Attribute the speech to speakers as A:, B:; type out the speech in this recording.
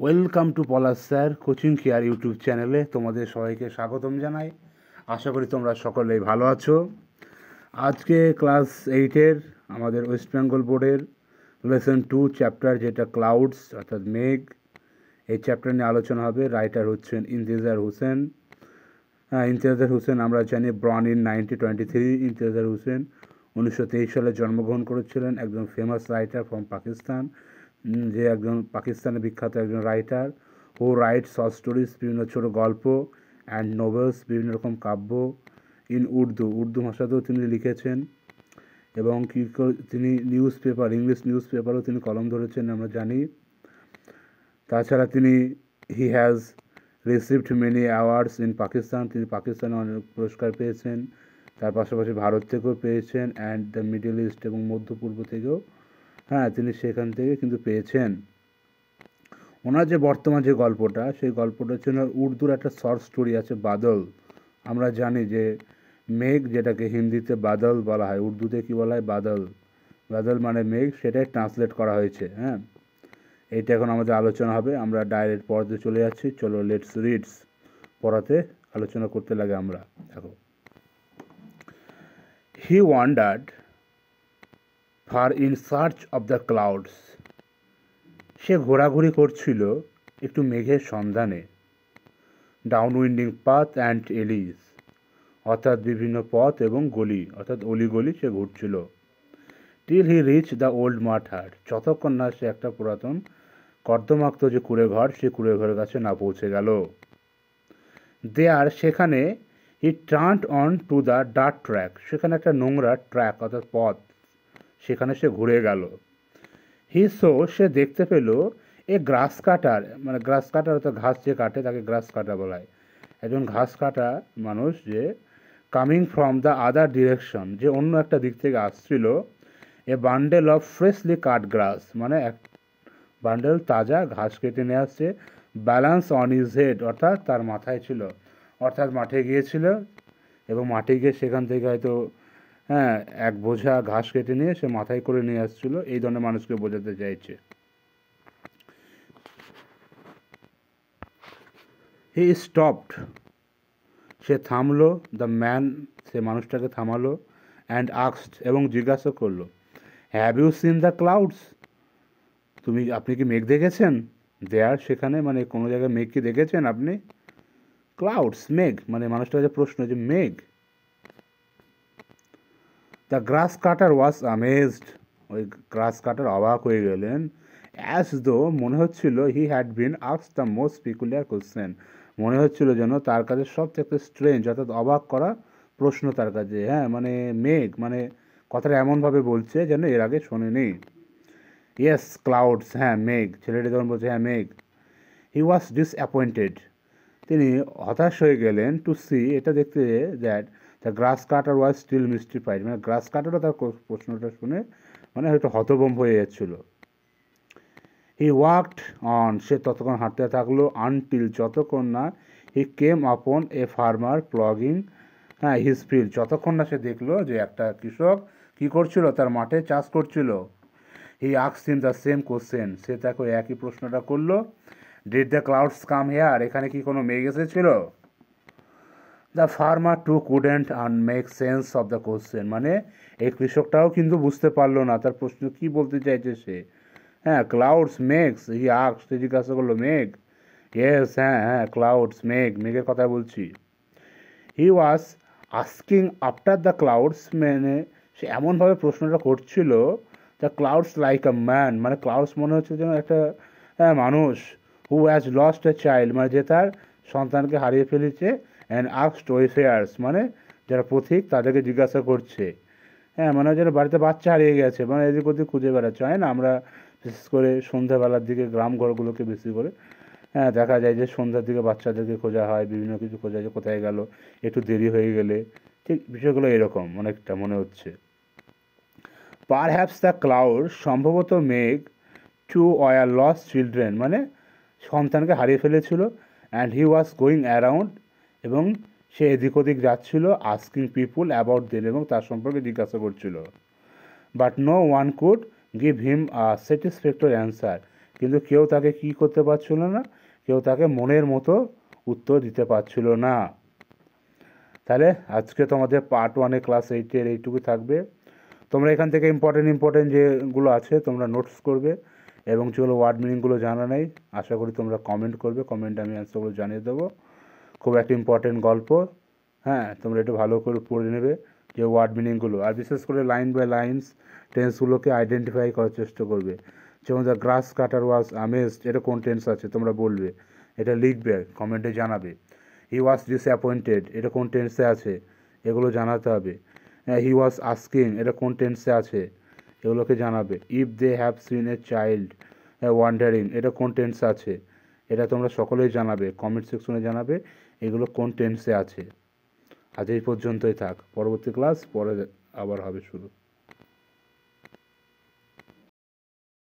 A: Welcome to Palash sir coaching care YouTube চ্যানেলে তোমাদের সবাইকে স্বাগতম জানাই। আশা করি তোমরা সকলেই ভালো আছো। আজকে ক্লাস 8-এর আমাদের ওয়েস্ট বেঙ্গল বোর্ডের লেসন 2 চ্যাপ্টার, যেটা ক্লাউডস অর্থাৎ মেঘ, এই চ্যাপ্টার নিয়ে আলোচনা হবে। রাইটার হচ্ছেন ইমতিয়াজ হোসেন। ইমতিয়াজ হোসেন আমরা জানি ব্রন ইন 1923। ইমতিয়াজ হোসেন 1923 সালে জন্মগ্রহণ করেছিলেন। একজন ফেমাস রাইটার ফ্রম পাকিস্তান, যে একজন পাকিস্তানের বিখ্যাত একজন রাইটার হু রাইট শর্ট স্টোরিজ, বিভিন্ন ছোটো গল্প, অ্যান্ড নোভেলস, বিভিন্ন রকম কাব্য ইন উর্দু ভাষাতেও তিনি লিখেছেন। এবং তিনি ইংলিশ নিউজ পেপারও তিনি কলম ধরেছেন আমরা জানি। তাছাড়া তিনি he has received many awards in Pakistan, তিনি পাকিস্তানে অনেক পুরস্কার পেয়েছেন। তার পাশাপাশি ভারত থেকেও পেয়েছেন, অ্যান্ড দ্য মিডল ইস্ট এবং মধ্যপূর্ব থেকেও তিনি সেখান থেকে কিন্তু পেয়েছেন। ওনার যে বর্তমান যে গল্পটা, সেই গল্পটা হচ্ছে ওনার উর্দুর একটা শর্ট স্টোরি আছে বাদল। আমরা জানি যে মেঘ, যেটাকে হিন্দিতে বাদল বলা হয়, উর্দুতে কী বলা হয়, বাদল। বাদল মানে মেঘ, সেটাই ট্রান্সলেট করা হয়েছে। এইটা এখন আমাদের আলোচনা হবে। আমরা ডাইরেক্ট পড়াতে চলে যাচ্ছি। চলো লেটস রিডস, পড়াতে আলোচনা করতে লাগে আমরা। দেখো, he wandered far in search of the clouds, সে ঘোরাঘুরি করছিল একটু মেঘের সন্ধানে। Down winding path and alleys, অর্থাৎ বিভিন্ন পথ এবং গলি, অর্থাৎ অলিগলি সে ঘুরছিল। Till he reach the old mud hut, যতক্ষণ না সে একটা পুরাতন কর্দমাক্ত যে কুড়ে ঘর, সে কুড়ে ঘরের কাছে না পৌঁছে গেল। দেয়ার, সেখানে he turned on to the dirt track, সেখানে একটা নোংরা ট্র্যাক অর্থাৎ পথ, সেখানে সে ঘুরে গেল। সে দেখতে পেল এ গ্রাস কাটার, মানে গ্রাস কাটার অর্থাৎ ঘাস যে কাটে তাকে গ্রাস কাটা বলা হয়। একজন ঘাস কাটা মানুষ, যে coming from the other direction, যে অন্য একটা দিক থেকে আসছিল। এ বান্ডেল অফ ফ্রেশলি কাট গ্রাস, মানে এক বান্ডেল তাজা ঘাস কেটে নিয়ে আসছে। ব্যালেন্স অন ইজ হেড, অর্থাৎ তার মাথায় ছিল, অর্থাৎ মাঠে গিয়েছিল এবং মাঠে গিয়ে সেখান থেকে হয়তো এক বোঝা ঘাস কেটে নিয়ে সে মাথায় করে নিয়ে আসছিল, এই ধরনের মানুষকে বোঝাতে চাইছে। হি স্টপড, সে থামলো। দ্য ম্যান, সে মানুষটাকে থামালো। অ্যান্ড আস্কড, এবং জিজ্ঞাসা করলো, have you seen the clouds, আপনি কি মেঘ দেখেছেন? দেয়ার, সেখানে, মানে কোনো জায়গায় মেঘ কি দেখেছেন আপনি? ক্লাউডস, মেঘ, মানে মানুষটার যে প্রশ্ন, যে মেঘ। The grass cutter was amazed, ওই গ্রাস কাটার অবাক হয়ে গেলেন। অ্যাজ দো, মনে হচ্ছিল, he had been asked the most peculiar question, মনে হচ্ছিল যেন তার কাছে সব থেকে স্ট্রেঞ্জ অর্থাৎ অবাক করা প্রশ্ন তার কাছে। মানে মেঘ, মানে কথাটা এমনভাবে বলছে যেন এর আগে শোনেনি। ইয়েস ক্লাউডস, মেঘ, ছেলেটি তখন বলছে মেঘ। হি ওয়াজ ডিসঅ্যাপয়েন্টেড, তিনি হতাশ হয়ে গেলেন। টু সি, এটা দেখতে, that the grass cutter was still mystified, মানে গ্রাস কাটারও তার প্রশ্নটা শুনে মানে হয়তো হতভম্ব হয়ে যাচ্ছিল। হি ওয়াকড অন, সে ততক্ষণ হাঁটতে থাকলো। আনটিল, যতক্ষণ না হি কেম আপন এ ফার্মার প্লগিং হিজ ফিল্ড, যতক্ষণ না সে দেখলো যে একটা কৃষক কি করছিল, তার মাঠে চাষ করছিল। He asked him the same question, সে তাকে একই প্রশ্নটা করলো। Did the clouds come here, এখানে কি কোনো মেঘ এসেছিল? The farmer too couldn't make sense of the question, মানে এই কৃষকটাও কিন্তু বুঝতে পারলো না তার প্রশ্ন কি বলতে চাইছে সে। ক্লাউডস, মেঘস, হি আস্কড, সে জিজ্ঞাসা করলো, মেঘ। ইয়েস, ক্লাউডস, মেঘ, মেঘের কথা বলছি। He was asking after the clouds, মানে সে এমনভাবে প্রশ্নটা করছিল, the clouds like a man, মানে ক্লাউডস মনে হচ্ছে যেন একটা মানুষ। Who has lost a child, মানে যে তার সন্তানকে হারিয়ে ফেলেছে। অ্যান্ড আস্কড ওয়েফেয়ার্স, মানে যারা পথিক তাদেরকে জিজ্ঞাসা করছে। মানে যেন বাড়িতে বাচ্চা হারিয়ে গেছে, মানে এদিক ওদিক খুঁজে বেড়াচ্ছে, হয় না? আমরা বিশেষ করে সন্ধ্যাবেলার দিকে গ্রাম ঘরগুলোকে বেশি করে দেখা যায় যে সন্ধ্যার দিকে বাচ্চাদেরকে খোঁজা হয়, বিভিন্ন কিছু খোঁজা যায়, কোথায় গেল, একটু দেরি হয়ে গেলে, ঠিক বিষয়গুলো এরকম অনেকটা মনে হচ্ছে। পারহ্যাপস দ্য ক্লাউড, সম্ভবত মেঘ। টু ওয়ার লস্ট চিলড্রেন, মানে সন্তানকে হারিয়ে ফেলেছিল। And he was going around, এবং সে এদিক ওদিক যাচ্ছিল। আস্কিং পিপুল অ্যাবাউট দেম, এবং তার সম্পর্কে জিজ্ঞাসা করছিল। But no one could give him a satisfactory answer, কিন্তু কেউ তাকে কি করতে পারছিল না, কেউ তাকে মনের মতো উত্তর দিতে পারছিল না। তাহলে আজকে তোমাদের পার্ট 1 ক্লাস 8-এর এইটুকু থাকবে। তোমরা এখান থেকে ইম্পর্টেন্ট যেগুলো আছে তোমরা নোটস করবে, এবং যেগুলো ওয়ার্ড মিনিংগুলো জানা নেই আশা করি তোমরা কমেন্ট করবে, কমেন্টে আমি অ্যান্সারগুলো জানিয়ে দেবো। খুব একটা ইম্পর্টেন্ট গল্প, হ্যাঁ তোমরা একটু ভালো করে পড়ে নেবে যে ওয়ার্ড মিনিংগুলো, আর বিশেষ করে লাইন বাই লাইন্স টেন্সগুলোকে আইডেন্টিফাই করার চেষ্টা করবে। যেমন the grass cutter was amazed, এটা কোন টেন্স আছে তোমরা বলবে, এটা লিখবে কমেন্টে জানাবে। হি ওয়াজ ডিসঅ্যাপয়েন্টেড, এটা কোন টেন্সে আছে এগুলো জানাতে হবে। হি ওয়াজ আস্কিং, এটা কোন টেন্সে আছে এগুলোকে জানাবে। If they have seen a child wandering, এটা কোন টেন্সে আছে এটা তোমরা সকলেই জানাবে, কমেন্ট সেকশনে জানাবে এগুলো কোন টেন্সে আছে। আজ এই পর্যন্তই থাক, পরবর্তী ক্লাস পরে আবার হবে শুরু।